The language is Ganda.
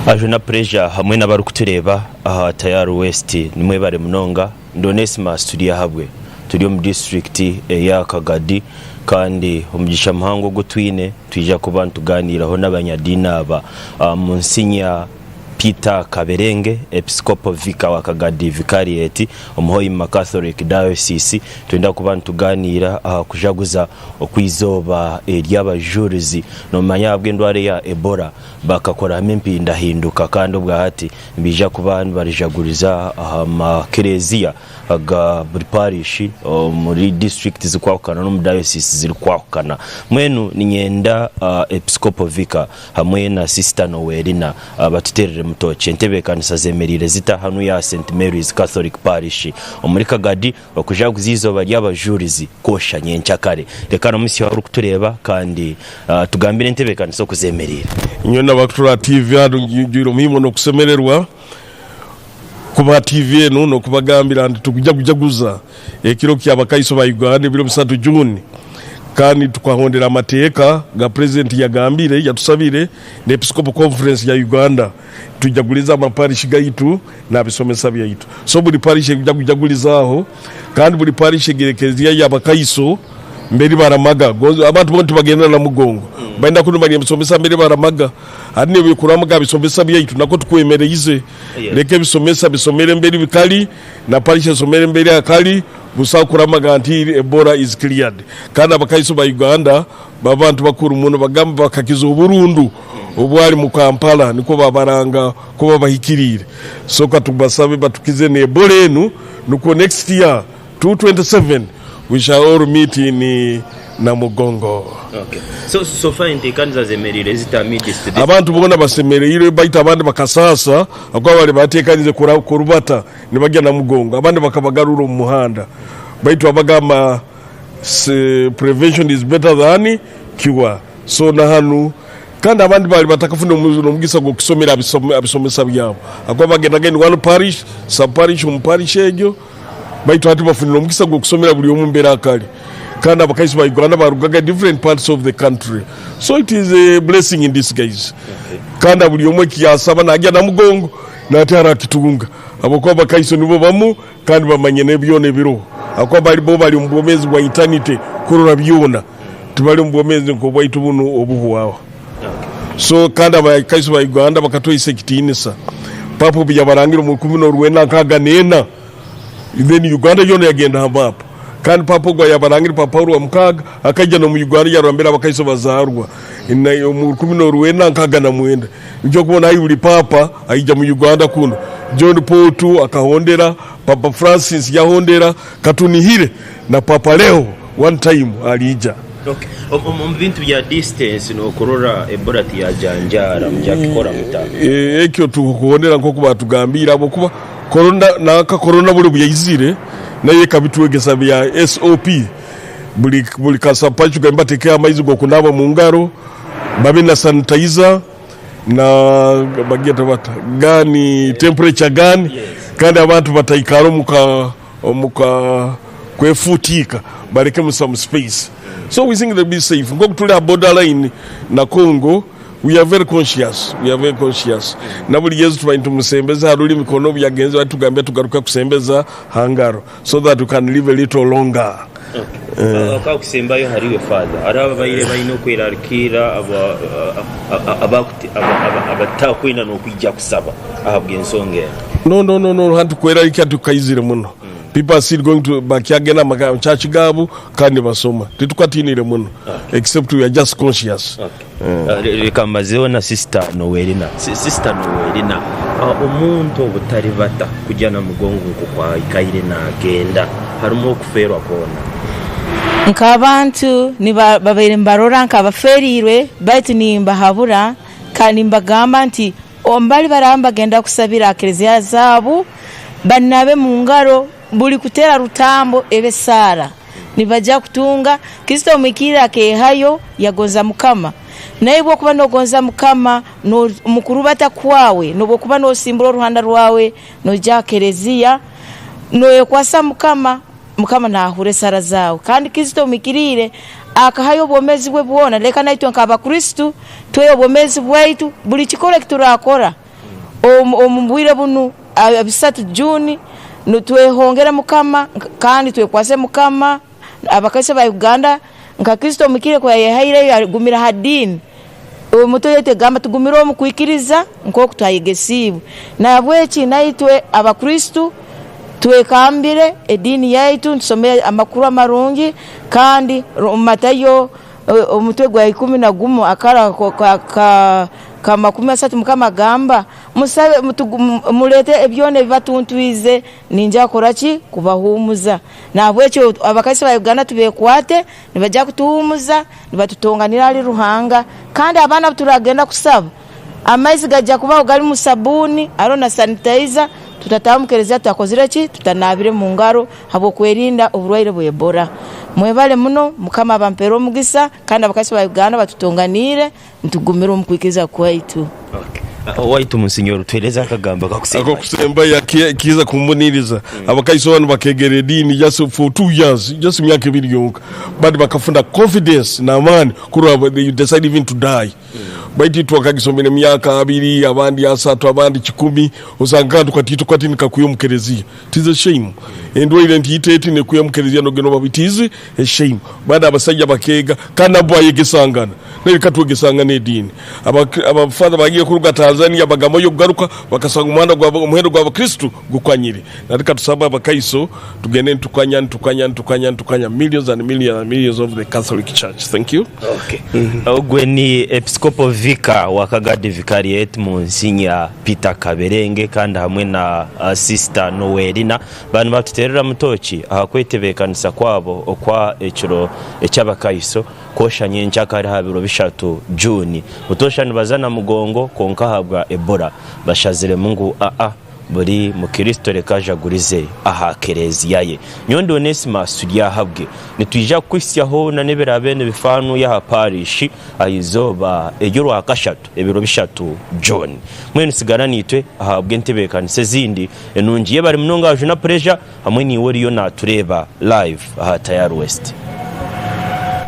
Ajuna pressure hamwe n'abari kutureba aha Tayari West nimwe bare munonga Ndonesima studio habwe turi mu district ya Kagadi kandi umugisha muhango gutwine twija kuba tuganiraho n'abanyadina aba Monsinya Peter Kaberenge Episcopal Vicar wa Kagadi Vicariate umuhoyi Catholic Diocese twenda kuba tuganira kujaguza okwizoba Ky'Abajurizi no manyabwe ndware ya Ebola bakakora mimpi ndahinduka kandi ubwa hati mbija kuba barijaguriza makerezia aga buri parish muri district zikwakana no mu diocese zirikwakana mwenu ninyenda Episcopal Vicar hamwe na Sister Noelina batuterere mutoche ntebe kanisa zemerire zita hanu ya St Mary's Catholic Parish muri Kagadi okujaguza izoba Ky'Abajurizi kosha nyencyakare reka no musi wari kutureba kandi tugambire ntebe kanisa kuzemerire nyona baktura TV adungiro mimo no kusemererwa kuba TV no kubagambira ndi Okujaguza Ekiro Ky'Abakaiso ba Uganda biro 3 June kandi tukwahondera amateka ga president yagambire yatusabire ne Episcopal Conference ya Uganda tujaguliza amaparish gaitu na bisomesa byaitu so buli parish kujagulizaho kandi buli parish gerekezia y'Abakaiso mbere baramaga abantu bonti bagenda na mugongo baenda kuno bari bisomesa mbere baramaga adine bikuramaga bisomesa byaitu nako tukwemereye leke bisomesa bisomere mbere bikali na parish somere mbere akali busakuramaga anti Ebola is cleared kandi Abakaiso ba Uganda babantu bakuru muno bagamba bakakizo burundu obwali mu Kampala niko babaranga ko bahikirire so katubasabe batukize ne Ebola enu nuko next year 2027 we shall all meet in Namugongo. Okay. So far in the kanza zemerire zita midist. Abantu bogona basemerire baita abandi bakasasa akwa bali batekanize kurubata nibajya Namugongo abandi bakabagarura mu muhanda baitu abagama prevention is better than cure so na hanu kandi abandi bali batakafuna umugisa go kusomera abisomesa byabo akwa bagenda gani one parish sub parish parish ejo baitu ati bafunira umugisa go kusomera buli omumbera akali kandi Abakaiso ba Uganda barugaga different parts of the country so it is a blessing in disguise kandi buli omwe kiyasaba najya Namugongo natara kitunga abako Abakaiso nibo bamu kandi bamanye nebyone biro akwa bali bo bali mbomezi bwa eternity kurora byona tubali mbomezi ko bwaitu buno obuhuwawa so kandi Abakaiso ba Uganda bakatoyise kitinisa papo byabarangira mu 10 kaga nena then Uganda yone yagenda hambapa kandi papo gwa yabarangira papa wa mukaga akajya no mu Uganda yarambera Abakaiso bazarwa ina mu 10 kaga na mwenda njo kubona ayuri papa ayija mu Uganda kuno John Paul II akahondera Papa Francis yahondera katunihire na Papa Leo one time alija. Okay. Bintu bya distance no korora Ebola tiyajanjara mjakikora mutanga. Ekyo tukuhondera nko kuba tugambira abo kuba corona buli buyizire naye kabitwegesa bya SOP buli kasapachu gamba tekea amaizi go kunaba mu ngaro babe na sanitizer na bageta bata gani temperature gani yes. Kandi abantu batayikaro muka kwefutika bareke mu some space so we think they'll be safe ngo kutula borderline na Congo we are very conscious na buli yezu twaintu musembeza haruli mikono byagenze batugambye tugaruka kusembeza hangaro so that we can live a little longer. Ka kusembayo hariwe father araba bayire bayino kwirarikira abatakwina no kwijja kusaba ahabwe nsonge no hantu kwirarikira tukayizire muno people are still going to bakiagena maka church gabu kandi basoma titukatinire muno except we are just conscious. Rekamazeho na Sister Noelina umuntu obutari bata kujana mugongo kwa ikaire na agenda harimo kuferwa kona nkabantu ni babere mbarora nkabaferirwe baitu ni mbahabura kandi mbagamba nti ombali baramba genda kusabira akerezia zabu banabe mu ngaro buli kutera rutambo ebesara nibajja kutunga Kristo mukira ke hayo yagonza mukama naibwo kuba no gonza mukama no mukurubata kwawe no kuba no simbolo ruhanda rwawe no jakerezia no yekwasa mukama mukama nahure sara zawe kandi Kristo mikirire akahayo bomezi bwe bwona leka naitwe nkaba Kristo tweyo bomezi bwaitu buli kikole kiturakora omubwire bunu abisatu Juni nutwehongera mukama kandi twekwase mukama abakase ba Uganda nka Kristo mikire kwa yehaire yagumira hadini omuto yete gamba tugumira omukwikiriza nko kutayegesibu na bwechi naitwe abakristo twekambire edini yaitu nsomeye amakuru amarungi kandi Matayo omutwe gwa 11 akara kama 13 mukama gamba musabe mulete ebyone bibatuntuize ninja korachi kubahumuza na bwecho abakasi ba Uganda tubekwate nibaja kutuhumuza nibatutonganira ali ruhanga kandi abana turagenda kusaba amaizi gajja kuba gali musabuni arona sanitizer tutatamukereza tutakozira ki tutanabire mu ngaro habo kwerinda oburwaire bwa Ebola mwebale muno mukama abampero mugisa kandi abakasi ba Uganda batutonganire ntugumira omukwikiza kwaitu. Waitu Monsignor tweleza akagamba kakusemba ya kiza kumboniriza abakaiso banu bakegere dini just for 2 years just myaka 2 yonka but bakafunda confidence na amani kuri they decide even to die baiti twakagisomene myaka 2 abandi 3 abandi 10 usanga tukati nikakuyomukerezia tize shame endo ile ntitete ne kuyomukerezia no geno babitize a shame bada abasajja bakega kana bwa yegesangana ne katwegesangana edini abafada bagiye kuruga Tanzania bagamoyo kugaruka bakasanga umwanda gwa umuhero gwa Kristo gukwanyire natika tusaba bakaiso tugene tukanya millions and millions of the Catholic Church. Thank you. Okay. Ogwe ni Episcopal Vicar wa Kagadi Vicariate Monsignor Peter Kaberenge kandi hamwe na Sister Noelina bantu batuterera mutoki ahakwitebekanisa kwabo okwa Ekiro ecyabakaiso koshanye nchakari habiro bishatu Juni utoshani bazana mugongo konka habwa Ebola bashazire Mungu buri mukristo Ekajagurize aha kereziya ye nyondo Onesima studia habwe nitwija kwisyaho na nebera bene bifanu ya parish ayizoba ejuru akashatu ebiro bishatu John mwene sigaranitwe ahabwe ntebekanise zindi enungiye bari munonga ajuna pressure hamwe ni wori yo natureba live aha Tayari West.